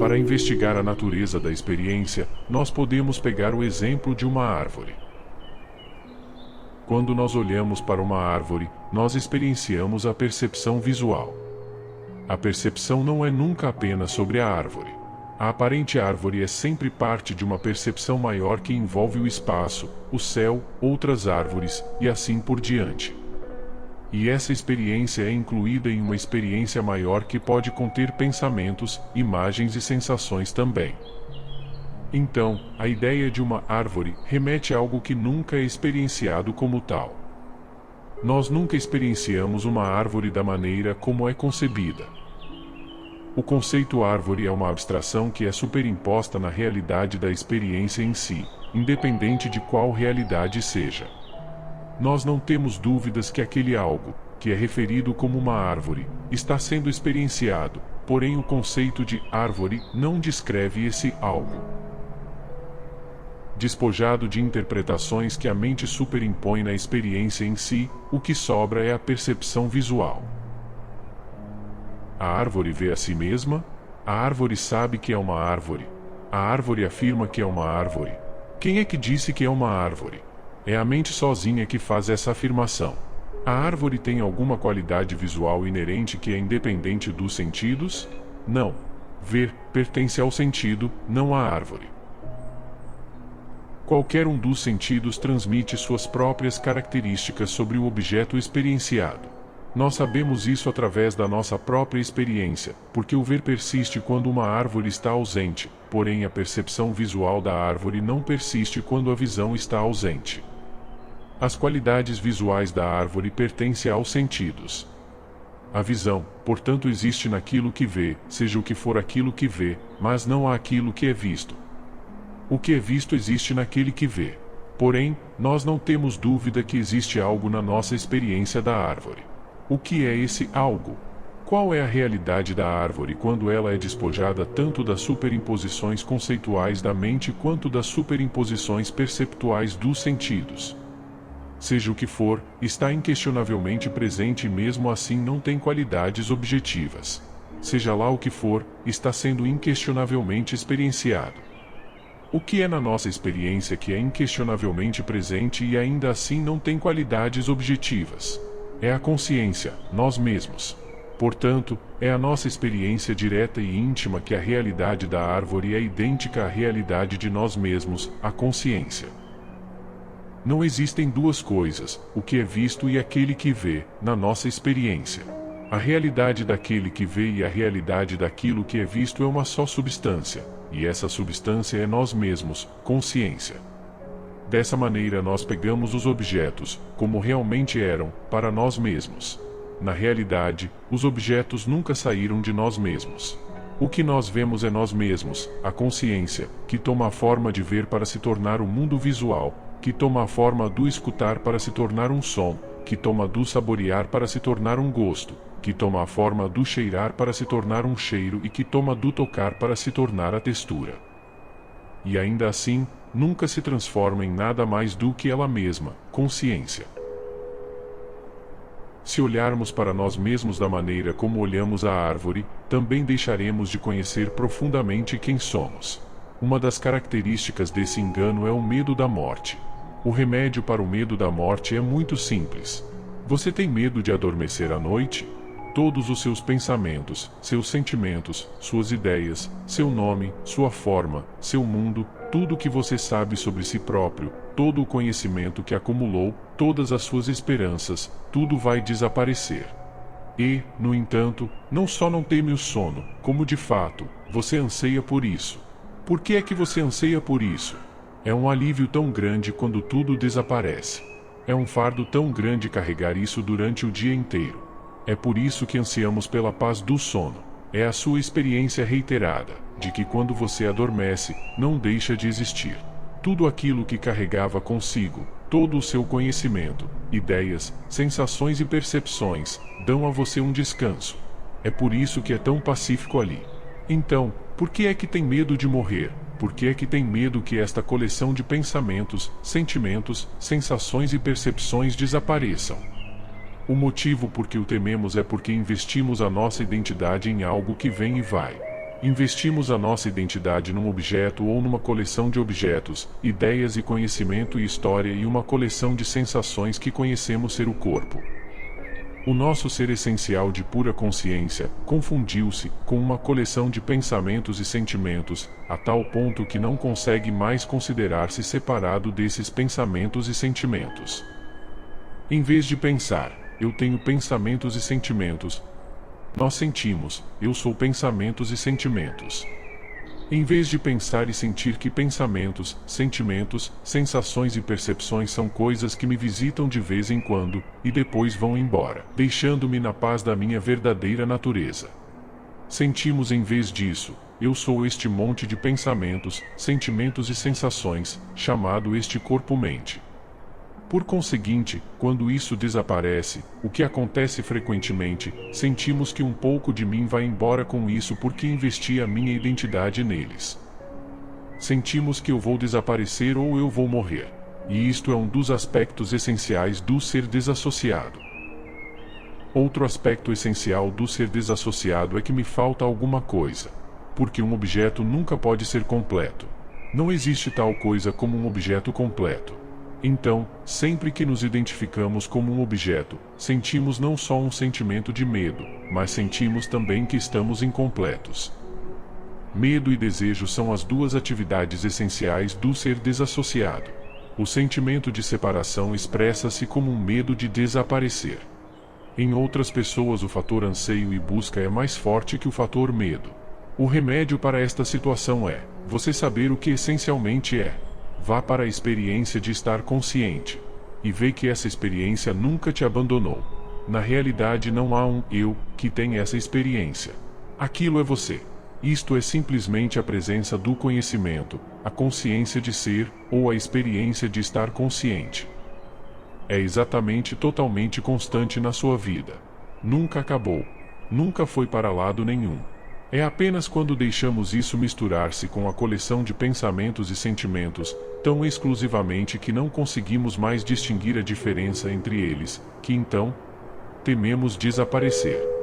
Para investigar a natureza da experiência, nós podemos pegar o exemplo de uma árvore. Quando nós olhamos para uma árvore, nós experienciamos a percepção visual. A percepção não é nunca apenas sobre a árvore. A aparente árvore é sempre parte de uma percepção maior que envolve o espaço, o céu, outras árvores, e assim por diante. E essa experiência é incluída em uma experiência maior que pode conter pensamentos, imagens e sensações também. Então, a ideia de uma árvore remete a algo que nunca é experienciado como tal. Nós nunca experienciamos uma árvore da maneira como é concebida. O conceito árvore é uma abstração que é superimposta na realidade da experiência em si, independente de qual realidade seja. Nós não temos dúvidas que aquele algo, que é referido como uma árvore, está sendo experienciado, porém o conceito de árvore não descreve esse algo. Despojado de interpretações que a mente superimpõe na experiência em si, o que sobra é a percepção visual. A árvore vê a si mesma? A árvore sabe que é uma árvore. A árvore afirma que é uma árvore. Quem é que disse que é uma árvore? É a mente sozinha que faz essa afirmação. A árvore tem alguma qualidade visual inerente que é independente dos sentidos? Não. Ver pertence ao sentido, não à árvore. Qualquer um dos sentidos transmite suas próprias características sobre o objeto experienciado. Nós sabemos isso através da nossa própria experiência, porque o ver persiste quando uma árvore está ausente, porém a percepção visual da árvore não persiste quando a visão está ausente. As qualidades visuais da árvore pertencem aos sentidos. A visão, portanto, existe naquilo que vê, seja o que for aquilo que vê, mas não há aquilo que é visto. O que é visto existe naquele que vê. Porém, nós não temos dúvida que existe algo na nossa experiência da árvore. O que é esse algo? Qual é a realidade da árvore quando ela é despojada tanto das superimposições conceituais da mente quanto das superimposições perceptuais dos sentidos? Seja o que for, está inquestionavelmente presente e mesmo assim não tem qualidades objetivas. Seja lá o que for, está sendo inquestionavelmente experienciado. O que é na nossa experiência que é inquestionavelmente presente e ainda assim não tem qualidades objetivas? É a consciência, nós mesmos. Portanto, é a nossa experiência direta e íntima que a realidade da árvore é idêntica à realidade de nós mesmos, a consciência. Não existem duas coisas, o que é visto e aquele que vê, na nossa experiência. A realidade daquele que vê e a realidade daquilo que é visto é uma só substância, e essa substância é nós mesmos, consciência. Dessa maneira nós pegamos os objetos, como realmente eram, para nós mesmos. Na realidade, os objetos nunca saíram de nós mesmos. O que nós vemos é nós mesmos, a consciência, que toma a forma de ver para se tornar o mundo visual, que toma a forma do escutar para se tornar um som, que toma do saborear para se tornar um gosto, que toma a forma do cheirar para se tornar um cheiro e que toma do tocar para se tornar a textura. E ainda assim, nunca se transforma em nada mais do que ela mesma, consciência. Se olharmos para nós mesmos da maneira como olhamos a árvore, também deixaremos de conhecer profundamente quem somos. Uma das características desse engano é o medo da morte. O remédio para o medo da morte é muito simples. Você tem medo de adormecer à noite? Todos os seus pensamentos, seus sentimentos, suas ideias, seu nome, sua forma, seu mundo, tudo o que você sabe sobre si próprio, todo o conhecimento que acumulou, todas as suas esperanças, tudo vai desaparecer. E, no entanto, não só não teme o sono, como de fato, você anseia por isso. Por que é que você anseia por isso? É um alívio tão grande quando tudo desaparece. É um fardo tão grande carregar isso durante o dia inteiro. É por isso que ansiamos pela paz do sono. É a sua experiência reiterada, de que quando você adormece, não deixa de existir. Tudo aquilo que carregava consigo, todo o seu conhecimento, ideias, sensações e percepções, dão a você um descanso. É por isso que é tão pacífico ali. Então, por que é que tem medo de morrer? Por que é que tem medo que esta coleção de pensamentos, sentimentos, sensações e percepções desapareçam? O motivo por que o tememos é porque investimos a nossa identidade em algo que vem e vai. Investimos a nossa identidade num objeto ou numa coleção de objetos, ideias e conhecimento e história e uma coleção de sensações que conhecemos ser o corpo. O nosso ser essencial de pura consciência confundiu-se com uma coleção de pensamentos e sentimentos, a tal ponto que não consegue mais considerar-se separado desses pensamentos e sentimentos. Em vez de pensar, eu tenho pensamentos e sentimentos, nós sentimos, eu sou pensamentos e sentimentos. Em vez de pensar e sentir que pensamentos, sentimentos, sensações e percepções são coisas que me visitam de vez em quando, e depois vão embora, deixando-me na paz da minha verdadeira natureza. Sentimos em vez disso, eu sou este monte de pensamentos, sentimentos e sensações, chamado este corpo-mente. Por conseguinte, quando isso desaparece, o que acontece frequentemente, sentimos que um pouco de mim vai embora com isso porque investi a minha identidade neles. Sentimos que eu vou desaparecer ou eu vou morrer. E isto é um dos aspectos essenciais do ser desassociado. Outro aspecto essencial do ser desassociado é que me falta alguma coisa. Porque um objeto nunca pode ser completo. Não existe tal coisa como um objeto completo. Então, sempre que nos identificamos como um objeto, sentimos não só um sentimento de medo, mas sentimos também que estamos incompletos. Medo e desejo são as duas atividades essenciais do ser desassociado. O sentimento de separação expressa-se como um medo de desaparecer. Em outras pessoas, o fator anseio e busca é mais forte que o fator medo. O remédio para esta situação é você saber o que essencialmente é. Vá para a experiência de estar consciente. E vê que essa experiência nunca te abandonou. Na realidade não há um eu que tem essa experiência. Aquilo é você. Isto é simplesmente a presença do conhecimento, a consciência de ser, ou a experiência de estar consciente. É exatamente totalmente constante na sua vida. Nunca acabou. Nunca foi para lado nenhum. É apenas quando deixamos isso misturar-se com a coleção de pensamentos e sentimentos, tão exclusivamente que não conseguimos mais distinguir a diferença entre eles, que então tememos desaparecer.